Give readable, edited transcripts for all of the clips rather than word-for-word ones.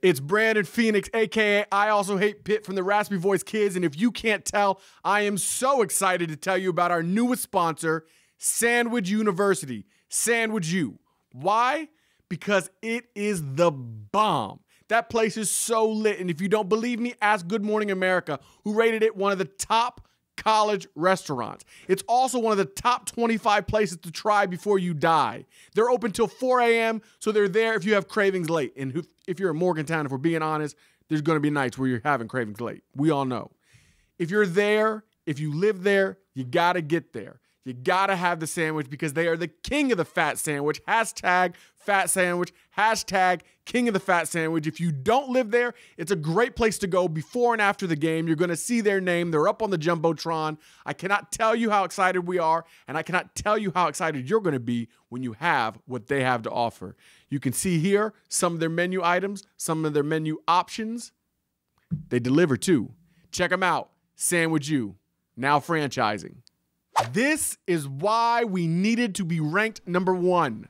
It's Brandon Phoenix, a.k.a. I Also Hate Pitt from the Raspy Voice Kids. And if you can't tell, I am so excited to tell you about our newest sponsor, Sandwich University. Sandwich U. Why? Because it is the bomb. That place is so lit. And if you don't believe me, ask Good Morning America, who rated it one of the top college restaurants. It's also one of the top 25 places to try before you die. They're open till 4 a.m., so they're there if you have cravings late. And if you're in Morgantown, if we're being honest, there's going to be nights where you're having cravings late. We all know. If you're there, if you live there, you got to get there. You got to have the sandwich because they are the king of the fat sandwich. Hashtag fat sandwich. Hashtag king of the fat sandwich. If you don't live there, it's a great place to go before and after the game. You're going to see their name. They're up on the Jumbotron. I cannot tell you how excited we are, and I cannot tell you how excited you're going to be when you have what they have to offer. You can see here some of their menu items, some of their menu options. They deliver too. Check them out. Sandwich U, now franchising. This is why we needed to be ranked number 1.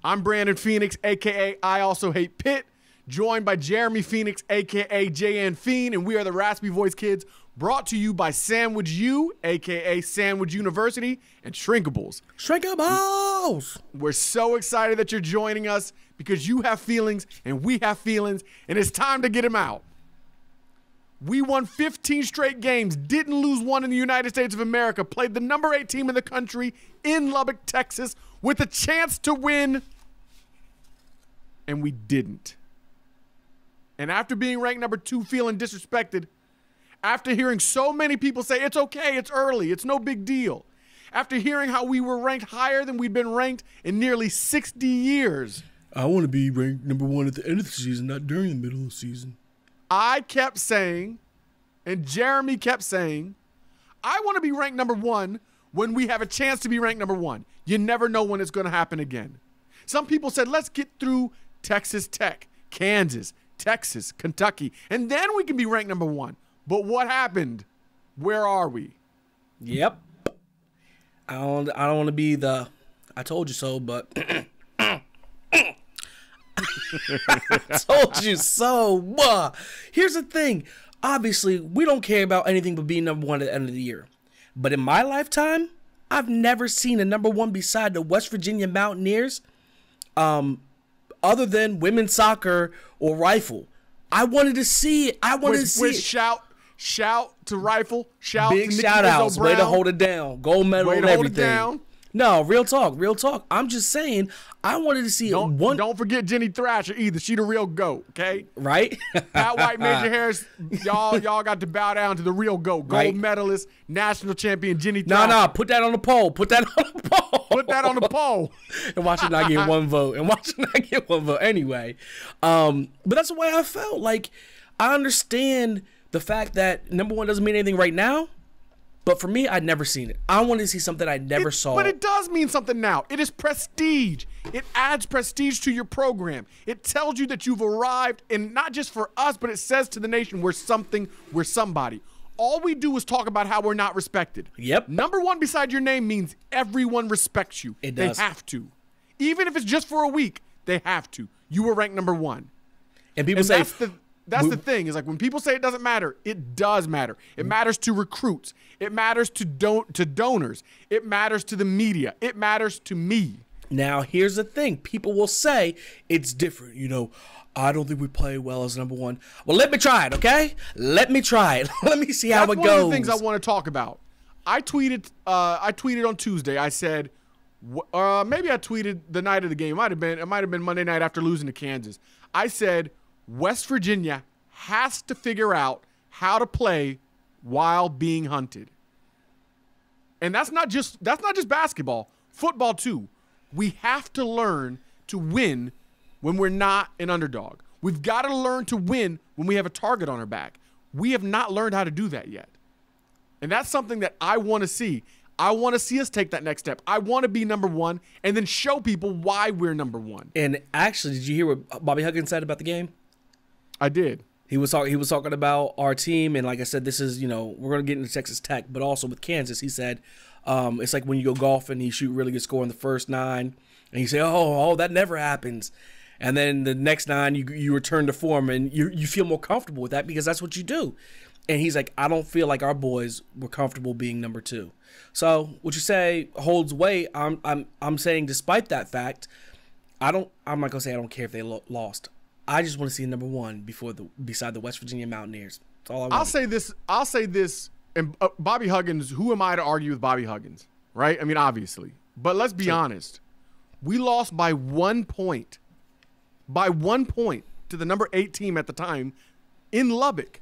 I'm Brandon Phoenix, a.k.a. I Also Hate Pitt, joined by Jeremy Phoenix, a.k.a. JN Fiend, and we are the Raspy Voice Kids, brought to you by Sandwich U, a.k.a. Sandwich University, and Shrinkables. Shrinkables! We're so excited that you're joining us because you have feelings and we have feelings, and it's time to get them out. We won 15 straight games, didn't lose one in the United States of America, played the number 8 team in the country in Lubbock, Texas, with a chance to win, and we didn't. And after being ranked number 2, feeling disrespected, after hearing so many people say, it's okay, it's early, it's no big deal, after hearing how we were ranked higher than we'd been ranked in nearly 60 years. I want to be ranked number 1 at the end of the season, not during the middle of the season. I kept saying, and Jeremy kept saying, I want to be ranked number 1 when we have a chance to be ranked number 1. You never know when it's going to happen again. Some people said, let's get through Texas Tech, Kansas, Texas, Kentucky, and then we can be ranked number 1. But what happened? Where are we? Yep. I don't want to be the I told you so, but I told you so. Here's the thing. Obviously, we don't care about anything but being number 1 at the end of the year. But in my lifetime, I've never seen a number 1 beside the West Virginia Mountaineers, other than women's soccer or rifle. I wanted to see it. I wanted to see it. Shout to rifle. Shout big to shout outs. Way to hold it down. Gold medal and everything. Hold it down. No, real talk, real talk. I'm just saying, I wanted to see one. Don't forget Jenny Thrasher either. She the real GOAT, okay? Right? Pat White, Major Harris, y'all got to bow down to the real GOAT. Gold medalist, national champion Jenny Thrasher. No, put that on the poll. Put that on the poll. Put that on the poll. And watch it not get one vote. Anyway, but that's the way I felt. Like, I understand the fact that number 1 doesn't mean anything right now. But for me, I'd never seen it. I wanted to see something I never saw. But it does mean something now. It is prestige. It adds prestige to your program. It tells you that you've arrived, and not just for us, but it says to the nation, we're something, we're somebody. All we do is talk about how we're not respected. Yep. Number 1 beside your name means everyone respects you. It does. They have to. Even if it's just for a week, they have to. You were ranked number 1. And people say... That's the thing, is like when people say it doesn't matter, it does matter. It matters to recruits. It matters to donors. It matters to the media. It matters to me. Now, here's the thing. People will say it's different. You know, I don't think we play well as number 1. Well, let me try it, okay? Let me try it. Let me see how it goes. That's one of the things I want to talk about. I tweeted on Tuesday. I said, maybe I tweeted the night of the game. It might have been Monday night after losing to Kansas. I said, West Virginia has to figure out how to play while being hunted. And that's not just basketball, football too. We have to learn to win when we're not an underdog. We've got to learn to win when we have a target on our back. We have not learned how to do that yet. And that's something that I want to see. I want to see us take that next step. I want to be number 1 and then show people why we're number 1. And actually, did you hear what Bobby Huggins said about the game? I did. He was talking about our team, and like I said, this is, we're going to get into Texas Tech, but also with Kansas, he said, it's like when you go golfing, you shoot really good score in the first 9, and you say, oh, that never happens. And then the next 9, you return to form, and you feel more comfortable with that because that's what you do. And he's like, I don't feel like our boys were comfortable being number 2. So what you say holds weight. I'm saying despite that fact, I'm not gonna say I don't care if they lost. I just want to see number 1 beside the West Virginia Mountaineers. That's all I want. I'll say this. And Bobby Huggins, who am I to argue with Bobby Huggins, right? I mean, obviously. But let's be honest. We lost by 1 point. By 1 point to the number 8 team at the time in Lubbock.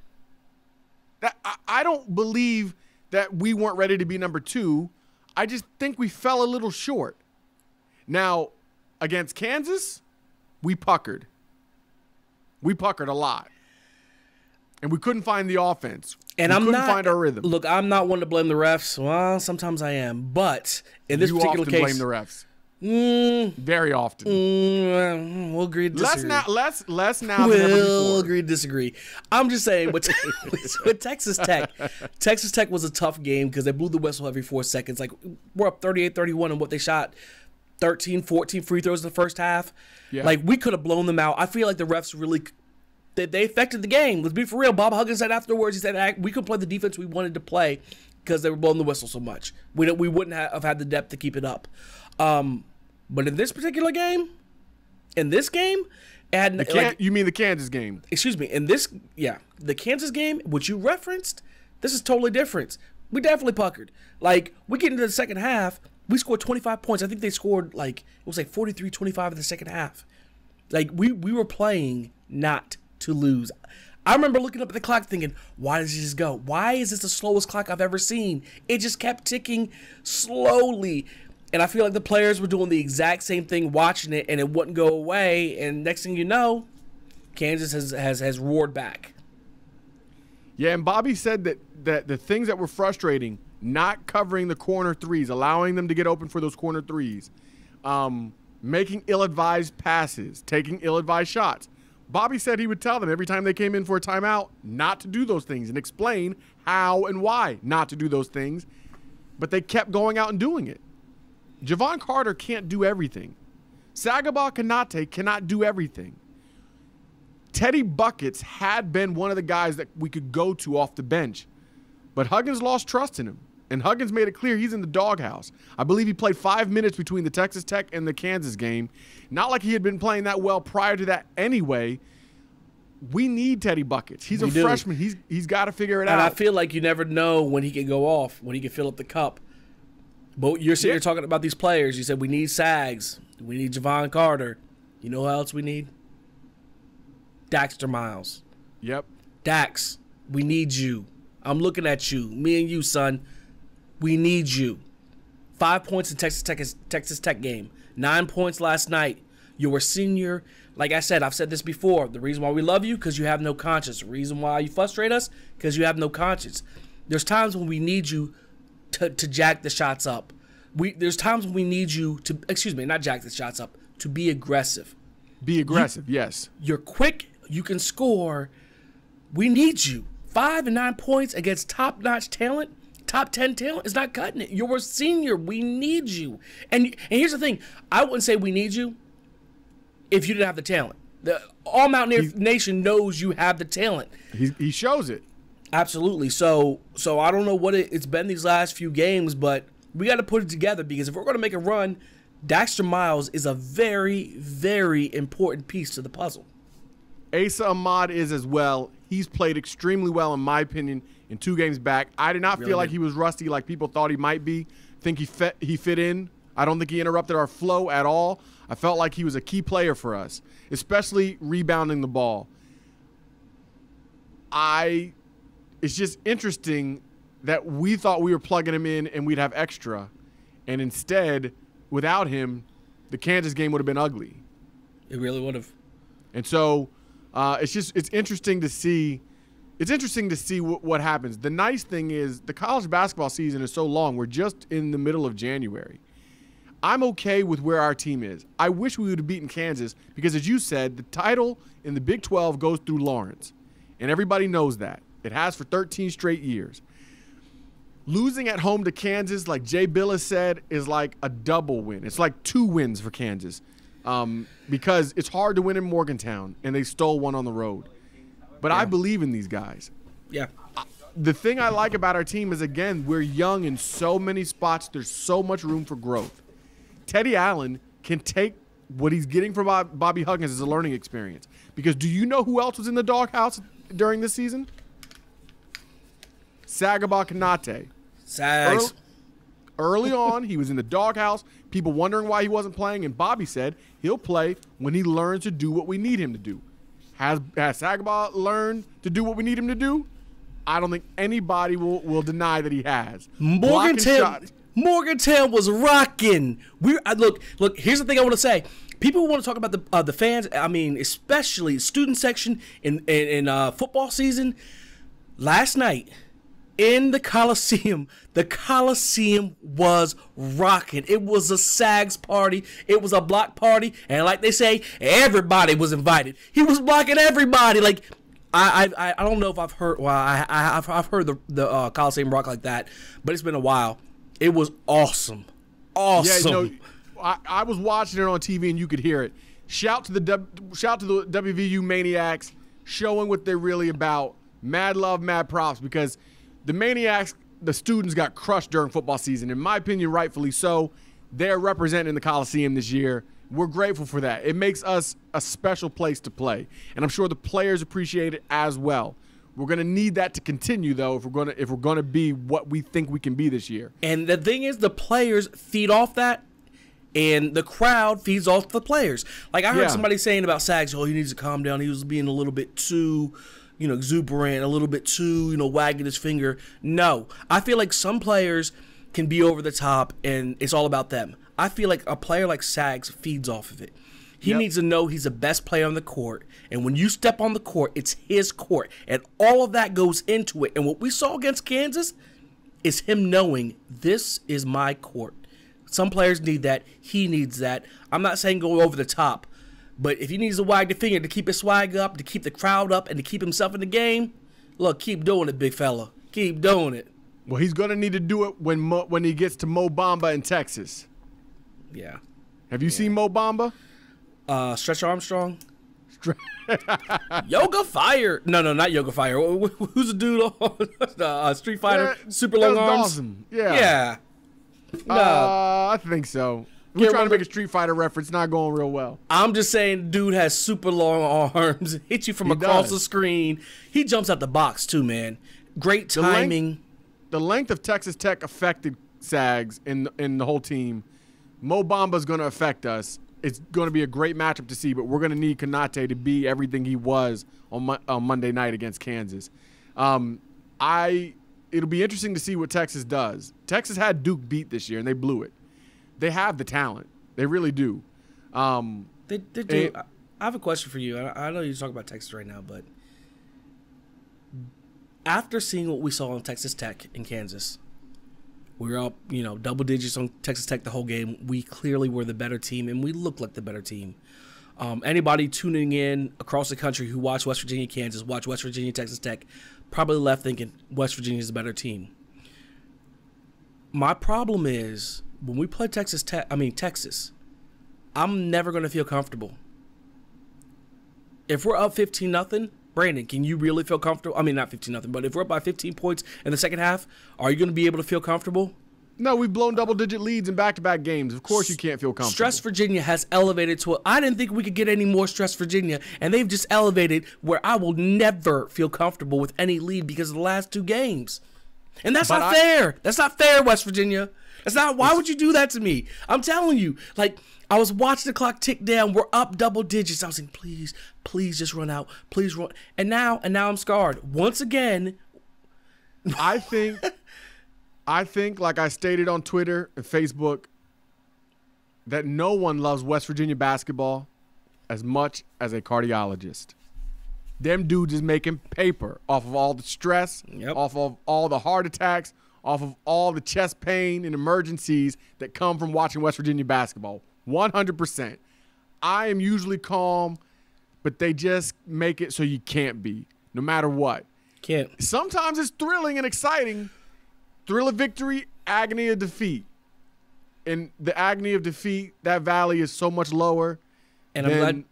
I don't believe that we weren't ready to be number 2. I just think we fell a little short. Now, against Kansas, we puckered. We puckered a lot. And we couldn't find the offense. And we couldn't find our rhythm. Look, I'm not one to blame the refs. Well, sometimes I am. But in this particular case, you often blame the refs. Very often. We'll agree to disagree. Less now than ever before. We'll agree to disagree. I'm just saying, with Texas Tech, Texas Tech was a tough game because they blew the whistle every 4 seconds. Like, we're up 38-31 on what they shot. 13, 14 free throws in the first half. Yeah. Like, we could have blown them out. I feel like the refs really they affected the game. Let's be for real. Bob Huggins said afterwards, he said, we could play the defense we wanted to play because they were blowing the whistle so much. We wouldn't have had the depth to keep it up. But in this particular game, it had you mean the Kansas game? Excuse me. The Kansas game, which you referenced, this is totally different. We definitely puckered. Like, we get into the second half, we scored 25 points. I think they scored, like, it was like 43-25 in the second half. Like, we were playing not to lose. I remember looking up at the clock thinking, why does it just go? Why is this the slowest clock I've ever seen? It just kept ticking slowly. And I feel like the players were doing the exact same thing, watching it, and it wouldn't go away. And next thing you know, Kansas has roared back. Yeah, and Bobby said that the things that were frustrating, not covering the corner threes, allowing them to get open for those corner threes, making ill-advised passes, taking ill-advised shots. Bobby said he would tell them every time they came in for a timeout not to do those things and explain how and why not to do those things. But they kept going out and doing it. Javon Carter can't do everything. Sagaba Kanate cannot do everything. Teddy Buckets had been one of the guys that we could go to off the bench. But Huggins lost trust in him. And Huggins made it clear he's in the doghouse. I believe he played 5 minutes between the Texas Tech and the Kansas game. Not like he had been playing that well prior to that anyway. We need Teddy Buckets. He's a freshman. He's got to figure it out. And I feel like you never know when he can go off, when he can fill up the cup. But you're sitting here talking about these players. You said we need Sags. We need Javon Carter. You know who else we need? Daxter Miles. Yep. Dax, we need you. I'm looking at you. Me and you, son. We need you. 5 points in Texas Tech game. 9 points last night. You're a senior. Like I said, I've said this before. The reason why we love you, because you have no conscience. The reason why you frustrate us, because you have no conscience. There's times when we need you to jack the shots up. There's times when we need you to, not jack the shots up, to be aggressive. Be aggressive, yes. You're quick. You can score. We need you. 5 and 9 points against top-notch talent. Top 10 talent is not cutting it. You're a senior. We need you. And here's the thing. I wouldn't say we need you if you didn't have the talent. All Mountaineer Nation knows you have the talent. He shows it. Absolutely. So I don't know what it's been these last few games, but we got to put it together because if we're going to make a run, Daxter Miles is a very, very important piece to the puzzle. Asa Ahmad is as well. He's played extremely well, in my opinion, in 2 games back. I did not feel like he was rusty like people thought he might be. I think he fit in. I don't think he interrupted our flow at all. I felt like he was a key player for us, especially rebounding the ball. It's just interesting that we thought we were plugging him in and we'd have extra. And instead, without him, the Kansas game would have been ugly. It really would have. And so it's interesting to see. It's interesting to see what happens. The nice thing is the college basketball season is so long. We're just in the middle of January. I'm okay with where our team is. I wish we would have beaten Kansas because, as you said, the title in the Big 12 goes through Lawrence. And everybody knows that. It has for 13 straight years. Losing at home to Kansas, like Jay Billis said, is like a double win. It's like 2 wins for Kansas. because it's hard to win in Morgantown, and they stole one on the road. But I believe in these guys. Yeah. The thing I like about our team is, again, we're young in so many spots. There's so much room for growth. Teddy Allen can take what he's getting from Bobby Huggins as a learning experience. Because do you know who else was in the doghouse during this season? Sagaba Kanate. Sags. Early on, he was in the doghouse, people wondering why he wasn't playing, and Bobby said he'll play when he learns to do what we need him to do. Has Sagaba learned to do what we need him to do? I don't think anybody will deny that he has. Morgantown was rocking. Look. Here's the thing I want to say. People want to talk about the fans. I mean, especially student section in football season. Last night in the Coliseum was rocking. It was a Sags party. It was a block party, and like they say, everybody was invited. He was blocking everybody. Like. I don't know if I've heard. Well, I've heard the Coliseum rock like that, but it's been a while. It was awesome. Yeah, I was watching it on TV and you could hear it. Shout to the WVU Maniacs, showing what they're really about. Mad love, mad props, because the Maniacs, the students, got crushed during football season. In my opinion, rightfully so. They're representing the Coliseum this year. We're grateful for that. It makes us a special place to play, and I'm sure the players appreciate it as well. We're going to need that to continue, though, if we're going to be what we think we can be this year. And the thing is, the players feed off that, and the crowd feeds off the players. Like I heard somebody saying about Sags, he needs to calm down. He was being a little bit too, exuberant, a little bit too, wagging his finger. No, I feel like some players can be over the top, and it's all about them. I feel like a player like Sags feeds off of it. He needs to know he's the best player on the court. And when you step on the court, it's his court. And all of that goes into it. And what we saw against Kansas is him knowing this is my court. Some players need that. He needs that. I'm not saying go over the top. But if he needs to wag the finger to keep his swag up, to keep the crowd up, and to keep himself in the game, look, keep doing it, big fella. Keep doing it. Well, he's going to need to do it when he gets to Mo Bamba in Texas. Yeah. Have you seen Mo Bamba? Stretch Armstrong. Yoga Fire. No, not Yoga Fire. Who's the dude on Street Fighter? Super long arms. Awesome. Yeah. Yeah. No. I think so. We're trying to make a Street Fighter reference. Not going real well. I'm just saying, dude has super long arms. Hits you from across the screen. He jumps out the box too, man. Great timing. The length of Texas Tech affected Sags in the whole team. Mo Bamba's going to affect us. It's going to be a great matchup to see, but we're going to need Konate to be everything he was on Monday night against Kansas. It'll be interesting to see what Texas does. Texas had Duke beat this year, and they blew it. They have the talent. They really do. They do. I have a question for you. I know you're talking about Texas right now, but after seeing what we saw on Texas Tech in Kansas, we were up, double digits on Texas Tech the whole game. We clearly were the better team, and we looked like the better team. Anybody tuning in across the country who watched West Virginia, Kansas, watched West Virginia, Texas Tech, probably left thinking West Virginia is a better team. My problem is when we play Texas, I'm never going to feel comfortable. If we're up 15-0, Brandon, can you really feel comfortable? I mean, not 15-0, but if we're up by 15 points in the second half, are you going to be able to feel comfortable? No, we've blown double-digit leads in back-to-back games. Of course you can't feel comfortable. Stress Virginia has elevated to I didn't think we could get any more Stress Virginia, and they've just elevated where I will never feel comfortable with any lead because of the last two games. And that's not fair. That's not fair, West Virginia. That's not. Why would you do that to me? I'm telling you, I was watching the clock tick down. We're up double digits. I was saying, please just run out. Please run. And now I'm scarred. Once again, I think, like I stated on Twitter and Facebook, that no one loves West Virginia basketball as much as a cardiologist. Them dudes is making paper off of all the stress, off of all the heart attacks, off of all the chest pain and emergencies that come from watching West Virginia basketball. 100%. I am usually calm, but they just make it so you can't be, no matter what. Can't. Sometimes it's thrilling and exciting. Thrill of victory, agony of defeat. In the agony of defeat, that valley is so much lower. And I'm glad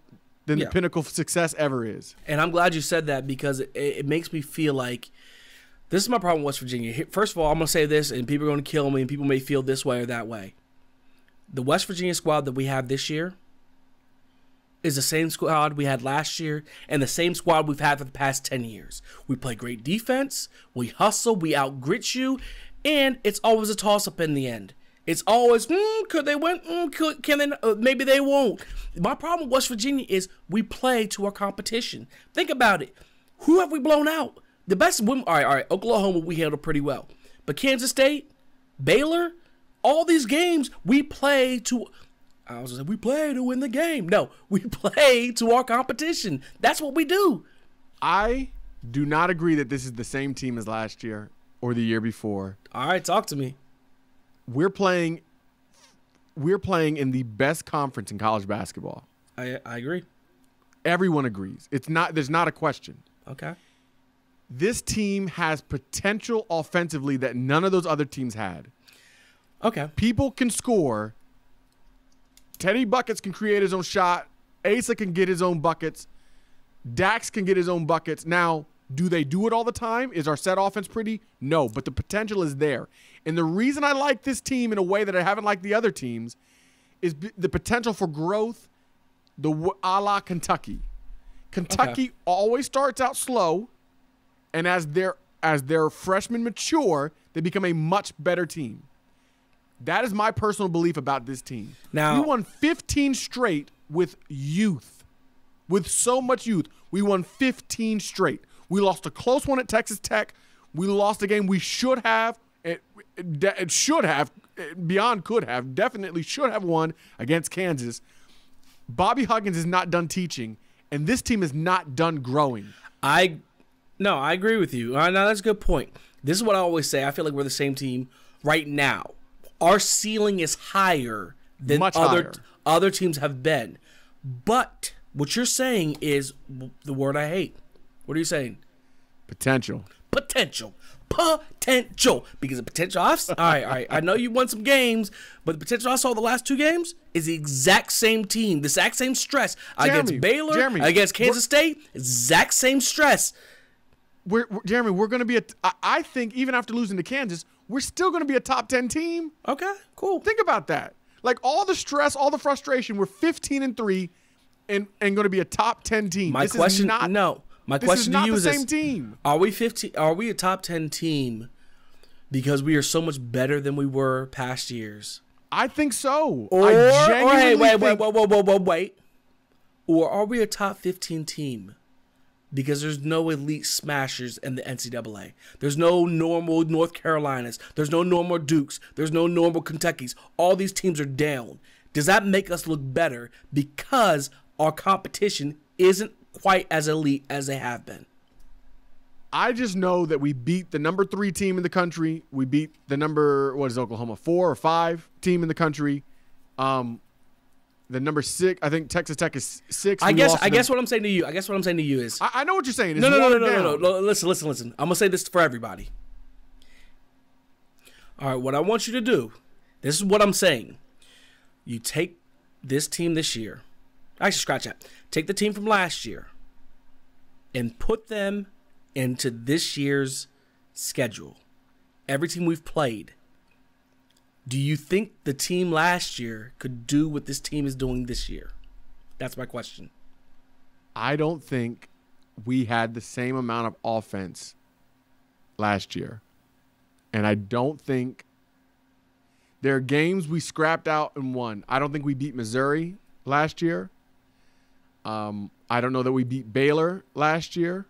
than the pinnacle of success ever is. And I'm glad you said that because it makes me feel like this is my problem with West Virginia. First of all, I'm going to say this, and people are going to kill me, and people may feel this way or that way. The West Virginia squad that we have this year is the same squad we had last year and the same squad we've had for the past 10 years. We play great defense, we hustle, we out-grit you, and it's always a toss-up in the end. It's always, could they win? Can they? Maybe they won't. My problem with West Virginia is we play to our competition. Think about it. Who have we blown out? The best women. All right. Oklahoma, we handled pretty well. But Kansas State, Baylor, all these games, we play to. I was going to say, we play to win the game. No, we play to our competition. That's what we do. I do not agree that this is the same team as last year or the year before. All right, talk to me. We're playing in the best conference in college basketball. I agree. Everyone agrees. There's not a question. Okay. This team has potential offensively that none of those other teams had. Okay. People can score. Teddy Buckets can create his own shot. Asa can get his own buckets. Dax can get his own buckets. Now, do they do it all the time? Is our set offense pretty? No, but the potential is there. And the reason I like this team in a way that I haven't liked the other teams is the potential for growth, a la Kentucky. Kentucky always starts out slow, and as their freshmen mature, they become a much better team. That is my personal belief about this team. Now, we won 15 straight with youth, with so much youth. We won 15 straight. We lost a close one at Texas Tech. We lost a game we should have. It should have, beyond could have, definitely should have won against Kansas. Bobby Huggins is not done teaching, and this team is not done growing. I agree with you. Now, that's a good point. This is what I always say. I feel like we're the same team right now. Our ceiling is higher than other teams have been. But what you're saying is the word I hate. What are you saying? Potential. Potential. Because the potential all right. I know you won some games, but the potential I saw the last two games is the exact same team, the exact same stress against Baylor, against Kansas State, exact same stress. Jeremy, we're going to be I think even after losing to Kansas, we're still going to be a top 10 team. Okay, cool. Think about that. Like all the stress, all the frustration, we're 15-3 and going to be a top 10 team. My question to you is the same team. Are we a top 10 team because we are so much better than we were past years? I think so. Wait. Or are we a top 15 team because there's no elite smashers in the NCAA? There's no normal North Carolinas. There's no normal Dukes. There's no normal Kentuckys. All these teams are down. Does that make us look better because our competition isn't quite as elite as they have been? I just know that we beat the number 3 team in the country. We beat the number, Oklahoma, 4 or 5 team in the country. The number 6, I think Texas Tech is 6. I guess what I'm saying to you is I know what you're saying. No. Listen. I'm gonna say this for everybody. All right, what I want you to do, this is what I'm saying. You take this team this year. Actually, scratch that. Take the team from last year and put them into this year's schedule. Every team we've played. Do you think the team last year could do what this team is doing this year? That's my question. I don't think we had the same amount of offense last year. And I don't think there are games we scrapped out and won. I don't think we beat Missouri last year. I don't know that we beat Baylor last year.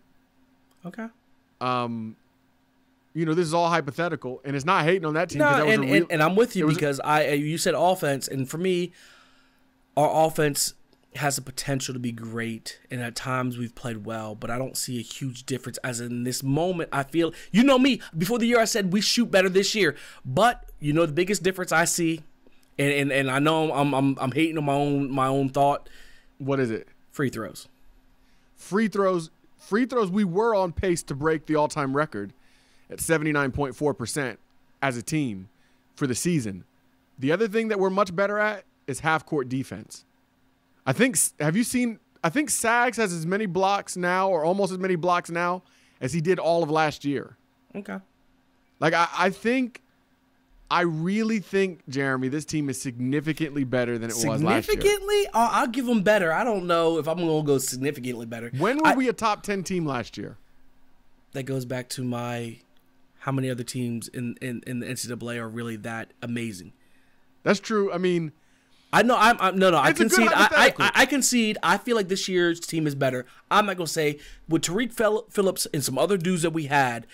Okay. This is all hypothetical, and it's not hating on that team. No, and I'm with you because you said offense, and for me, our offense has the potential to be great, and at times we've played well, but I don't see a huge difference. As in this moment, I feel, me, before the year I said we shoot better this year, but the biggest difference I see, and I know I'm hating on my own thought. What is it? Free throws. Free throws, we were on pace to break the all-time record at 79.4% as a team for the season. The other thing that we're much better at is half-court defense. Have you seen? I think Sags has as many blocks now, or almost as many blocks now, as he did all of last year. Okay. Like I really think, Jeremy, this team is significantly better than it was last year. Significantly? I'll give them better. I don't know if I'm going to go significantly better. When were we a top 10 team last year? That goes back to how many other teams in the NCAA are really that amazing. That's true. I mean, I know. I concede. I concede. I feel like this year's team is better. I'm not gonna say with Tariq Phillips and some other dudes that we had,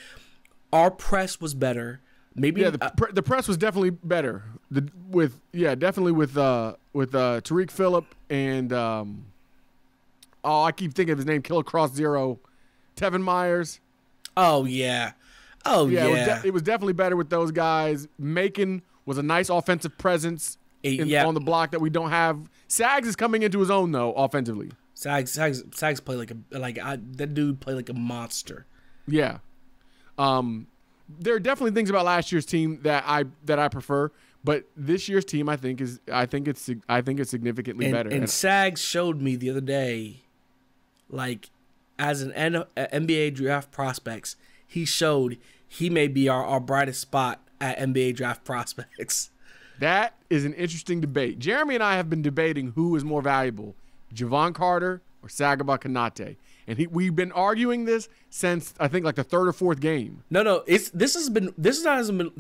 our press was better. Maybe the press was definitely better. Definitely with Tariq Phillip and I keep thinking of his name, Killer Cross Zero, Tevin Myers. Oh yeah. It was definitely better with those guys. Macon was a nice offensive presence on the block that we don't have. Sags is coming into his own though offensively. Sags play that dude played like a monster. Yeah. There are definitely things about last year's team that I prefer, but this year's team I think it's significantly better. And Sags showed me the other day, like as an NBA draft prospects, he showed he may be our brightest spot at NBA draft prospects. That is an interesting debate. Jeremy and I have been debating who is more valuable, Javon Carter or Sagaba Konate. And we've been arguing this since I think like the third or fourth game. No, this hasn't been days. This hasn't been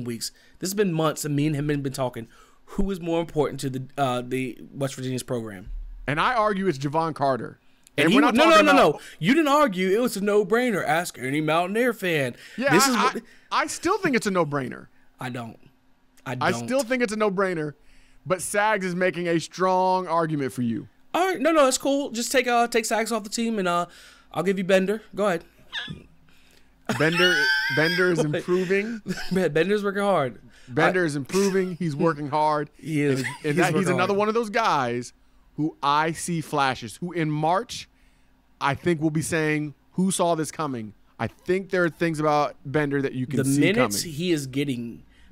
weeks. This has been months. And me and him have been talking. Who is more important to the West Virginia's program? And I argue it's Javon Carter. And we're not no. You didn't argue. It was a no-brainer. Ask any Mountaineer fan. Yeah, I still think it's a no-brainer. I don't. I still think it's a no-brainer. But Sags is making a strong argument for you. All right, no, that's cool. Just take Sags off the team, and I'll give you Bender. Go ahead. Bender is improving. Bender's working hard. Bender is improving. He's working hard. He is. And he's another one of those guys who I see flashes. Who in March, I think will be saying, "Who saw this coming?" I think there are things about Bender that you can see coming.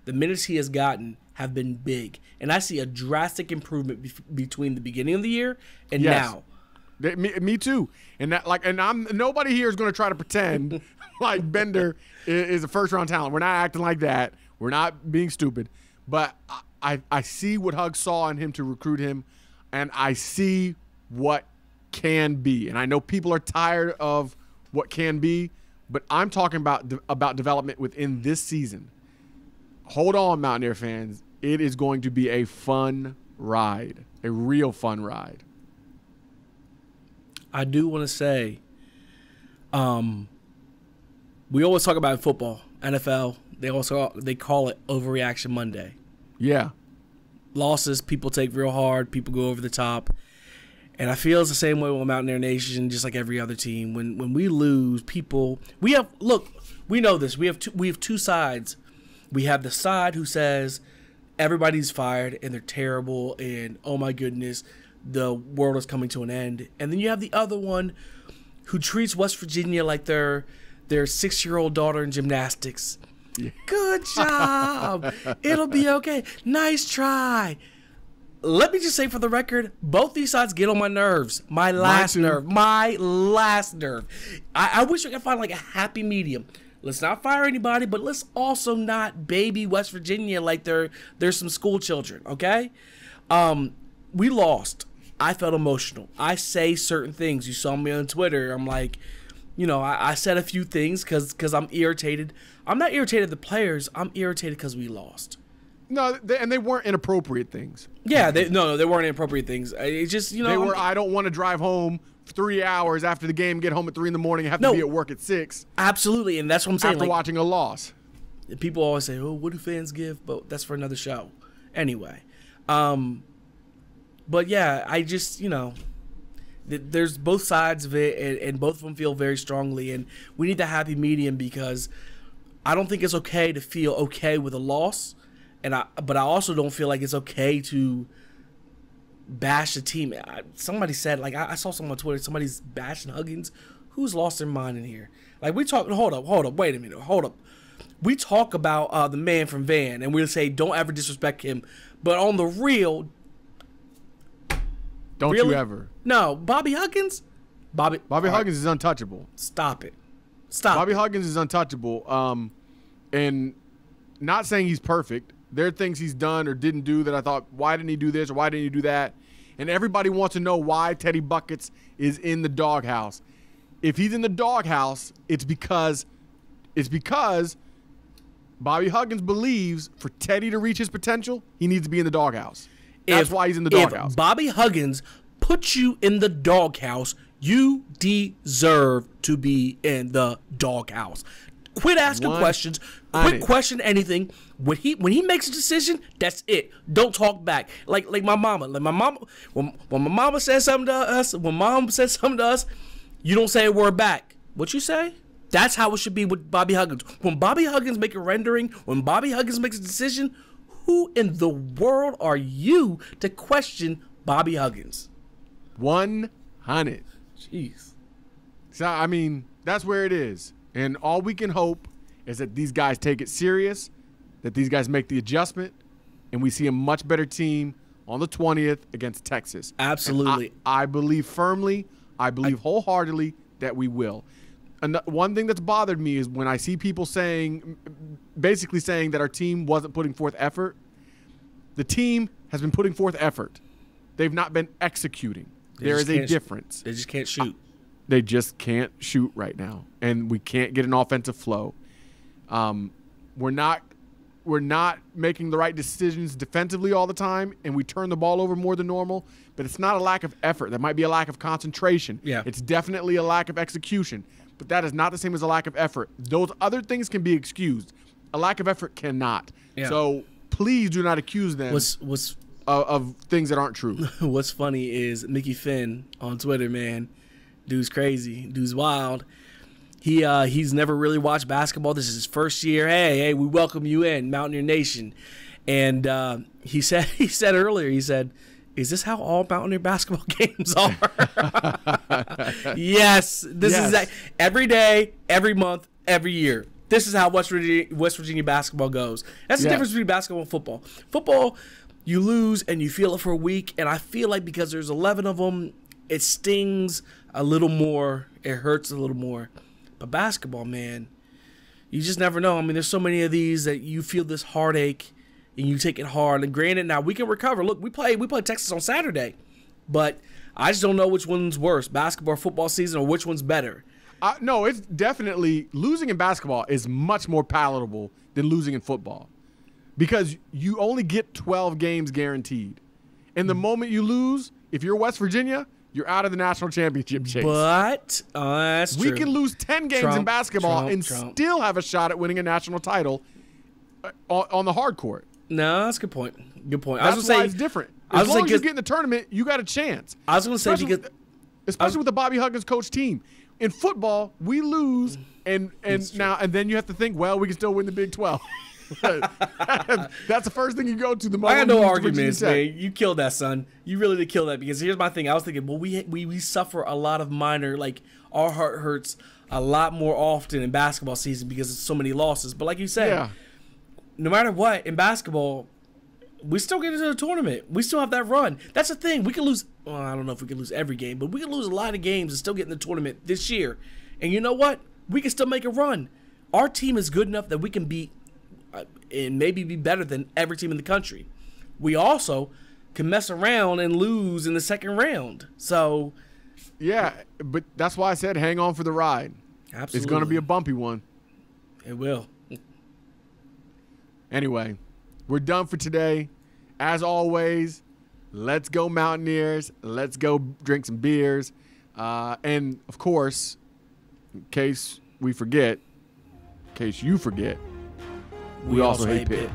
The minutes he has gotten have been big, and I see a drastic improvement between the beginning of the year and now. Me too. And nobody here is going to try to pretend like Bender is a first-round talent. We're not acting like that. We're not being stupid. But I see what Hug saw in him to recruit him, and I see what can be. And I know people are tired of what can be, but I'm talking about development within this season. Hold on, Mountaineer fans. It is going to be a fun ride, a real fun ride. I do want to say, we always talk about football, NFL. They call it Overreaction Monday. Yeah. Losses, people take real hard. People go over the top. And I feel it's the same way with Mountaineer Nation, just like every other team. When we lose, we know this. We have two sides. We have the side who says everybody's fired and they're terrible and oh my goodness, the world is coming to an end. And then you have the other one who treats West Virginia like their 6-year-old daughter in gymnastics. Yeah. Good job. It'll be okay. Nice try. Let me just say for the record, both these sides get on my nerves. My last nerve. I wish we could find like a happy medium. Let's not fire anybody, but let's also not baby West Virginia like they're some school children, okay? We lost. I felt emotional. I say certain things. You saw me on Twitter. I'm like, I said a few things because I'm irritated. I'm not irritated at the players. I'm irritated because we lost. No, they weren't inappropriate things. Yeah, they weren't inappropriate things. It's just, They were, I don't want to drive home 3 hours after the game, get home at 3 in the morning, and have to be at work at 6. Absolutely, and that's what I'm saying. After watching a loss. People always say, oh, what do fans give? But that's for another show. Anyway. But yeah, I just, there's both sides of it, and both of them feel very strongly, and we need the happy medium because I don't think it's okay to feel okay with a loss, but I also don't feel like it's okay to bash the team. Somebody said, like, I saw someone on Twitter, somebody's bashing Huggins. Who's lost their mind in here? Like, we talk, hold up, wait a minute, hold up. We talk about the man from Van, and we'll say, don't ever disrespect him. But on the real, Don't Really? you ever. No, Bobby Huggins. Bobby Huggins is untouchable. Stop it. Stop. Bobby it. Huggins is untouchable. And not saying he's perfect. There are things he's done or didn't do that I thought, why didn't he do this or why didn't he do that? And everybody wants to know why Teddy Buckets is in the doghouse. If he's in the doghouse, it's because Bobby Huggins believes for Teddy to reach his potential, he needs to be in the doghouse. That's why he's in the doghouse. If Bobby Huggins puts you in the doghouse, you deserve to be in the doghouse. Quit asking questions. Quit question anything. When he makes a decision, that's it. Don't talk back. Like my mama. When my mama says something to us, you don't say a word back. What you say? That's how it should be with Bobby Huggins. When Bobby Huggins makes a rendering, when Bobby Huggins makes a decision, who in the world are you to question Bobby Huggins? 100. Jeez. So, I mean, that's where it is. And all we can hope is that these guys take it serious, that these guys make the adjustment, and we see a much better team on the 20th against Texas. Absolutely. I believe firmly, I believe wholeheartedly that we will. And one thing that's bothered me is when I see people basically saying that our team wasn't putting forth effort. The team has been putting forth effort. They've not been executing. There is a difference. They just can't shoot. They just can't shoot right now, and we can't get an offensive flow. We're not making the right decisions defensively all the time, and we turn the ball over more than normal. But it's not a lack of effort. That might be a lack of concentration. Yeah. It's definitely a lack of execution. But that is not the same as a lack of effort. Those other things can be excused. A lack of effort cannot. Yeah. So please do not accuse them of things that aren't true. What's funny is Mickey Finn on Twitter, man. Dude's crazy. Dude's wild. He's never really watched basketball. This is his first year. Hey, we welcome you in, Mountaineer Nation. And he said earlier, is this how all Mountaineer basketball games are? Yes. This is every day, every month, every year. This is how West Virginia basketball goes. That's the difference between basketball and football. Football, you lose and you feel it for a week. And I feel like because there's 11 of them, it stings a little more. It hurts a little more. But basketball, man, you just never know. I mean, there's so many of these that you feel this heartache and you take it hard. And granted, now we can recover. Look, we play Texas on Saturday, but I just don't know which one's worse, basketball or football season, or which one's better. No, it's definitely losing in basketball is much more palatable than losing in football because you only get 12 games guaranteed. And the moment you lose, if you're West Virginia, you're out of the national championship chase. But that's true. We can lose 10 games in basketball and still have a shot at winning a national title on the hard court. No, that's a good point. Good point. That's why it's different. As long as you get in the tournament, you got a chance. I was going to say especially with the Bobby Huggins coach team. In football, we lose, and then you have to think, well, we can still win the Big 12. That's the first thing you go to. I got no arguments, man. You killed that, son. You really did kill that because here's my thing. I was thinking, well, we suffer a lot of minor, like our heart hurts a lot more often in basketball season because of so many losses. But like you said, no matter what in basketball, we still get into the tournament. We still have that run. That's the thing. We can lose. Well, I don't know if we can lose every game, but we can lose a lot of games and still get in the tournament this year. And you know what? We can still make a run. Our team is good enough that we can beat and maybe be better than every team in the country. We also can mess around and lose in the second round. So, yeah, but that's why I said hang on for the ride. Absolutely. It's going to be a bumpy one. It will. Anyway, we're done for today. As always, let's go Mountaineers. Let's go drink some beers. And, of course, in case you forget, we also hate Pitt.